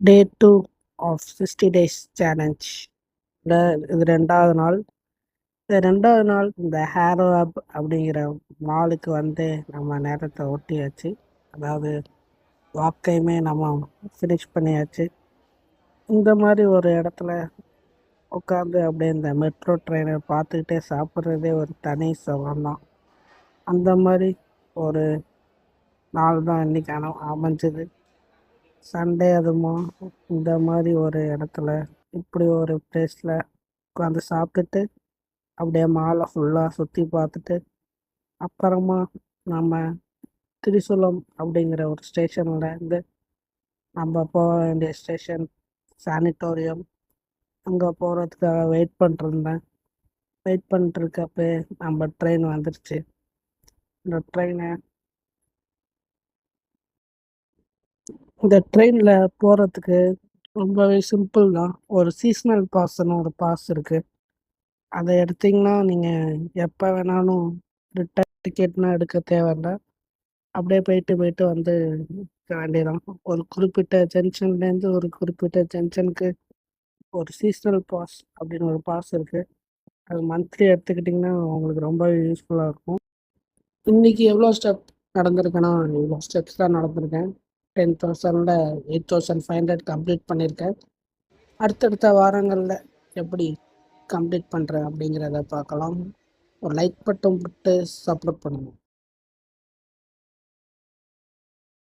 Day 2 of 60 days challenge. இது 2வது நாள். இந்த 2வது நாள் இந்த ஹேரோ ஆப் அப்படிங்கிற மாலுக்கு வந்து நம்ம நேரத்தை ஒட்டியாச்சு. அதாவது வாக்கையுமே நம்ம ஃபினிஷ் பண்ணியாச்சு. இந்த மாதிரி ஒரு இடத்துல உட்காந்து அப்படியே இந்த மெட்ரோ ட்ரெயினை பார்த்துக்கிட்டே சாப்பிட்றதே ஒரு தனி சுகம்தான். அந்த மாதிரி ஒரு நாள் தான் இன்னைக்கு அமைஞ்சது. சண்டே அதுமா இந்த மாதிரி ஒரு இடத்துல இப்படி ஒரு பிளேஸில் உட்காந்து சாப்பிட்டுட்டு அப்படியே மாலை ஃபுல்லாக சுற்றி பார்த்துட்டு அப்புறமா நம்ம திரிசூலம் அப்படிங்கிற ஒரு ஸ்டேஷனில் இருந்து நம்ம போக வேண்டிய ஸ்டேஷன் சானிட்டோரியம், அங்கே போகிறதுக்காக வெயிட் பண்ணிருந்தேன். வெயிட் பண்ணிட்டுருக்கப்ப நம்ம ட்ரெயின் வந்துடுச்சு. இந்த ட்ரெயினில் போகிறதுக்கு ரொம்பவே சிம்பிள் தான். ஒரு சீஸ்னல் பாஸ்ன்னு ஒரு பாஸ் இருக்குது. அதை எடுத்திங்கன்னா நீங்கள் எப்போ வேணாலும் ரிட்டர்ன் டிக்கெட்னா எடுக்க தேவையில்ல. அப்படியே போயிட்டு போயிட்டு வந்து வேண்டியதான். ஒரு குறிப்பிட்ட ஜங்ஷன்லேருந்து ஒரு குறிப்பிட்ட ஜங்ஷனுக்கு ஒரு சீஸ்னல் பாஸ் அப்படின்னு ஒரு பாஸ் இருக்குது. அது மந்த்லி எடுத்துக்கிட்டிங்கன்னா உங்களுக்கு ரொம்ப யூஸ்ஃபுல்லாக இருக்கும். இன்றைக்கி எவ்வளோ ஸ்டெப் நடந்திருக்கேன்னா, இவ்வளோ ஸ்டெப்ஸ் தான் நடந்திருக்கேன். 10,000ல் 8,500 கம்ப்ளீட் பண்ணியிருக்கேன். அடுத்தடுத்த வாரங்களில் எப்படி கம்ப்ளீட் பண்ணுறேன் அப்படிங்கிறத பார்க்கலாம். ஒரு லைக் பட்டன் போட்டு சப்போர்ட் பண்ணுங்கள்.